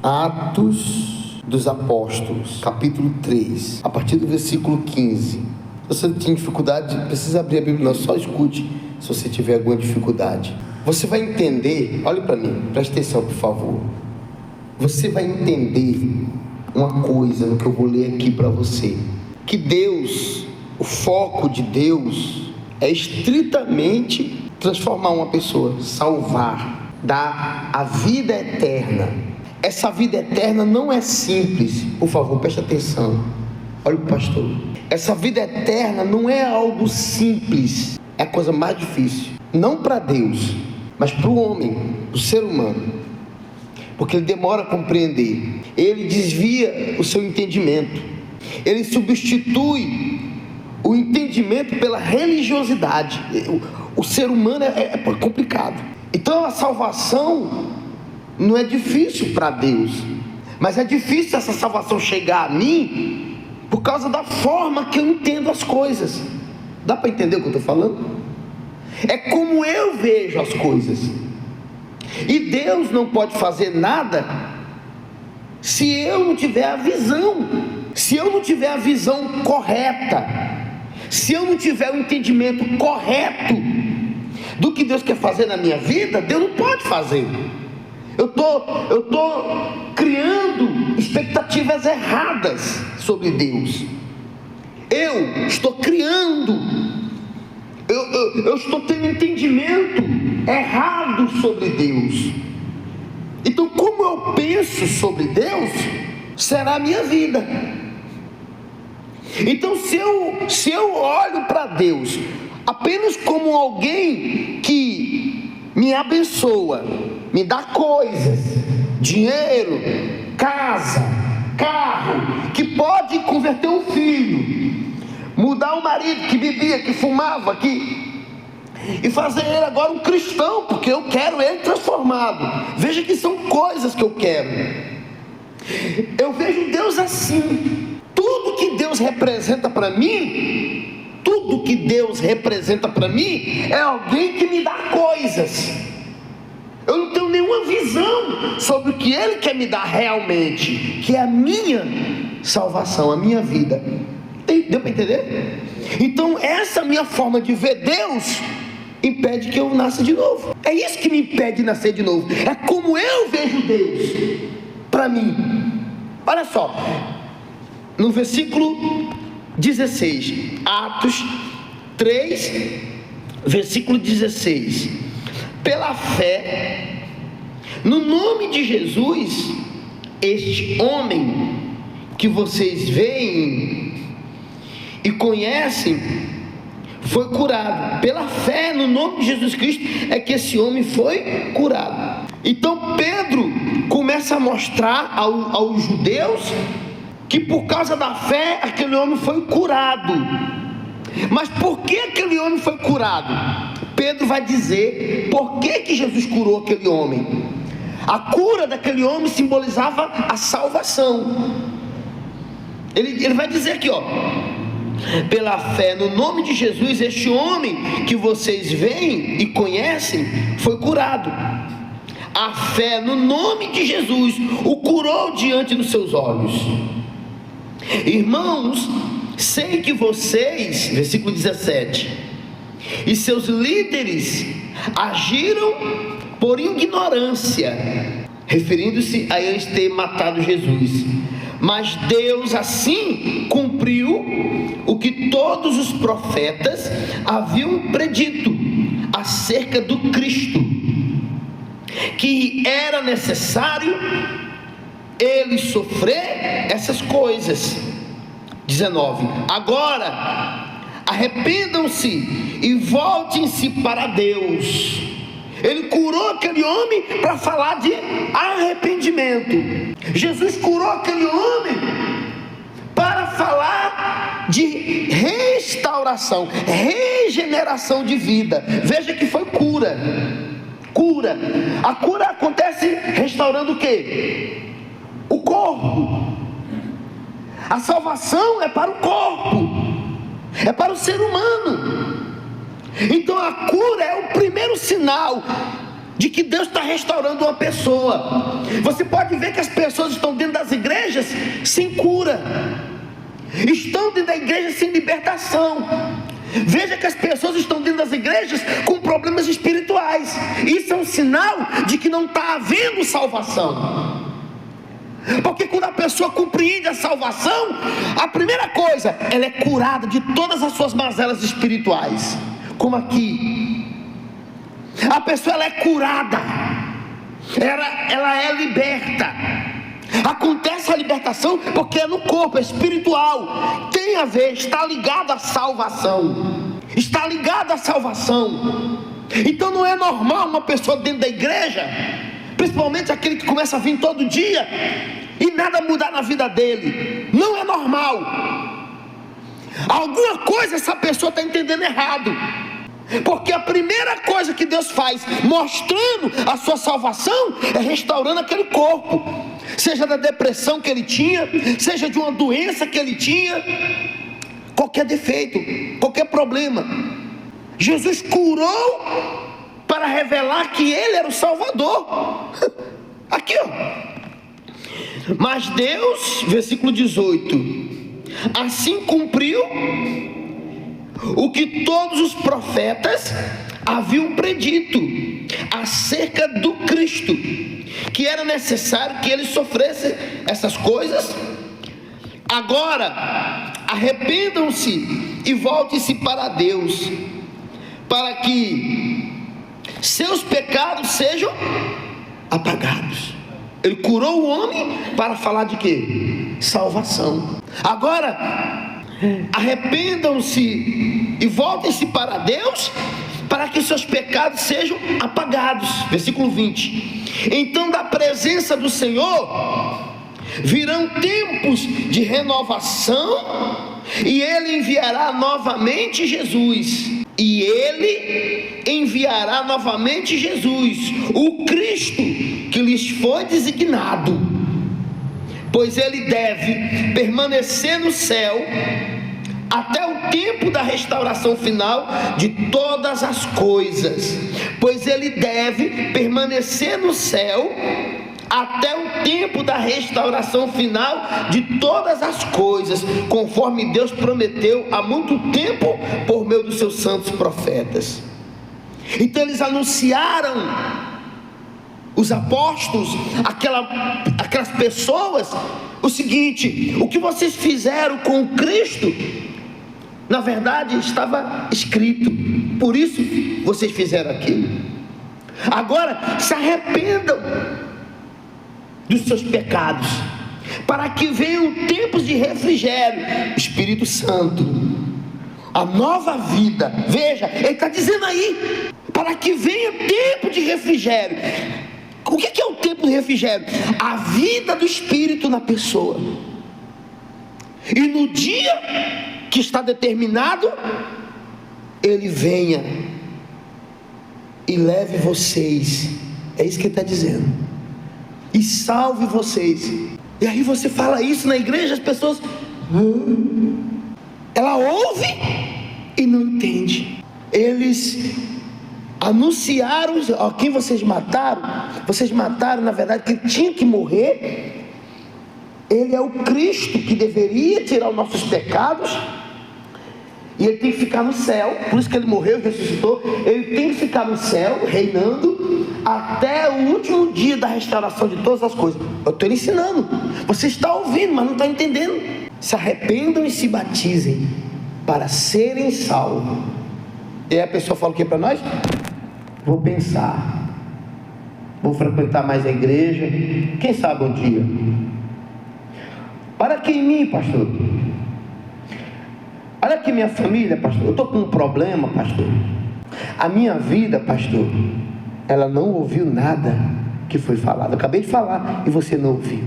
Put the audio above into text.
Atos dos Apóstolos, capítulo 3, a partir do versículo 15. Se você tem dificuldade, precisa abrir a Bíblia, não, só escute se você tiver alguma dificuldade. Você vai entender, olhe para mim, preste atenção por favor. Você vai entender uma coisa no que eu vou ler aqui para você. Que Deus, o foco de Deus é estritamente transformar uma pessoa, salvar, dar a vida eterna. Essa vida eterna não é simples, por favor, preste atenção. Olha o pastor. Essa vida eterna não é algo simples, é a coisa mais difícil. Não para Deus, mas para o homem, para o ser humano, porque ele demora a compreender. Ele desvia o seu entendimento. Ele substitui o entendimento pela religiosidade. O ser humano é complicado. Então a salvação não é difícil para Deus, mas é difícil essa salvação chegar a mim por causa da forma que eu entendo as coisas. Dá para entender o que eu estou falando? É como eu vejo as coisas. E Deus não pode fazer nada se eu não tiver a visão. Se eu não tiver a visão correta, se eu não tiver o entendimento correto do que Deus quer fazer na minha vida, Deus não pode fazer. Eu tô criando expectativas erradas sobre Deus. Eu estou criando, eu estou tendo entendimento errado sobre Deus. Então, como eu penso sobre Deus, será a minha vida. Então, se eu olho para Deus apenas como alguém que me abençoa, me dá coisas, dinheiro, casa, carro, que pode converter um filho, mudar um marido que bebia, que fumava, e fazer ele agora um cristão, porque eu quero ele transformado. Veja que são coisas que eu quero. Eu vejo Deus assim. Tudo que Deus representa para mim, é alguém que me dá coisas. Eu não tenho nenhuma visão sobre o que Ele quer me dar realmente, que é a minha salvação, a minha vida. Deu para entender? Então essa minha forma de ver Deus impede que eu nasça de novo. É isso que me impede de nascer de novo. É como eu vejo Deus para mim. Olha só, no versículo 16, Atos 3, versículo 16. Pela fé no nome de Jesus, este homem que vocês veem e conhecem foi curado. Pela fé no nome de Jesus Cristo é que esse homem foi curado. Então Pedro começa a mostrar aos judeus que por causa da fé aquele homem foi curado. Mas por que aquele homem foi curado? Pedro vai dizer por que Jesus curou aquele homem. A cura daquele homem simbolizava a salvação. Ele vai dizer aqui, ó: pela fé no nome de Jesus, este homem que vocês veem e conhecem foi curado. A fé no nome de Jesus o curou diante dos seus olhos. Irmãos, sei que vocês, versículo 17, e seus líderes agiram por ignorância, referindo-se a eles ter matado Jesus. Mas Deus assim cumpriu o que todos os profetas haviam predito acerca do Cristo, que era necessário ele sofrer essas coisas. 19. Agora arrependam-se e voltem-se para Deus. Ele curou aquele homem para falar de arrependimento. Jesus curou aquele homem para falar de restauração, regeneração de vida. Veja que foi cura. A cura acontece restaurando o quê? O corpo. A salvação é para o corpo, é para o ser humano. Então a cura é o primeiro sinal de que Deus está restaurando uma pessoa. Você pode ver que as pessoas estão dentro das igrejas sem cura, estão dentro da igreja sem libertação. Veja que as pessoas estão dentro das igrejas com problemas espirituais. Isso é um sinal de que não está havendo salvação. Porque quando a pessoa compreende a salvação, a primeira coisa, ela é curada de todas as suas mazelas espirituais. Como aqui, a pessoa ela é curada, ela é liberta. Acontece a libertação porque é no corpo, é espiritual. Tem a ver, está ligado à salvação. Está ligado à salvação. Então não é normal uma pessoa dentro da igreja, principalmente aquele que começa a vir todo dia, e nada mudar na vida dele. Não é normal. Alguma coisa essa pessoa está entendendo errado. Porque a primeira coisa que Deus faz, mostrando a sua salvação, é restaurando aquele corpo, seja da depressão que ele tinha, seja de uma doença que ele tinha, qualquer defeito, qualquer problema. Jesus curou para revelar que ele era o Salvador. Aqui, ó. Mas Deus, versículo 18, assim cumpriu o que todos os profetas haviam predito acerca do Cristo, que era necessário que ele sofresse essas coisas. Agora arrependam-se e voltem-se para Deus, para que seus pecados sejam apagados. Ele curou o homem para falar de quê? Salvação. Agora arrependam-se e voltem-se para Deus, para que seus pecados sejam apagados. Versículo 20. Então da presença do Senhor virão tempos de renovação, e ele enviará novamente Jesus. E ele enviará novamente Jesus, o Cristo que lhes foi designado, pois ele deve permanecer no céu até o tempo da restauração final de todas as coisas. Pois ele deve permanecer no céu até o tempo da restauração final de todas as coisas, conforme Deus prometeu há muito tempo por meio dos seus santos profetas. Então eles anunciaram, os apóstolos, aquelas pessoas, o seguinte: o que vocês fizeram com Cristo, na verdade estava escrito, por isso vocês fizeram aquilo. Agora se arrependam dos seus pecados, para que venham tempos de refrigério, Espírito Santo, a nova vida. Veja, ele está dizendo aí, para que venha tempo de refrigério. O que é o tempo de refrigério? A vida do Espírito na pessoa. E no dia que está determinado, ele venha e leve vocês. É isso que ele está dizendo. E salve vocês. E aí você fala isso na igreja, as pessoas ela ouve e não entende. Eles anunciaram: ó, quem vocês mataram? Vocês mataram, na verdade, que tinha que morrer. Ele é o Cristo que deveria tirar os nossos pecados, e ele tem que ficar no céu. Por isso que ele morreu e ressuscitou. Ele tem que ficar no céu, reinando, até o último dia da restauração de todas as coisas. Eu estou ensinando. Você está ouvindo, mas não está entendendo. Se arrependam e se batizem para serem salvos. E aí a pessoa fala o que para nós? Vou pensar, vou frequentar mais a igreja, quem sabe um dia. Olha aqui em mim, pastor. Olha aqui minha família, pastor. Eu estou com um problema, pastor. A minha vida, pastor, ela não ouviu nada que foi falado. Eu acabei de falar e você não ouviu.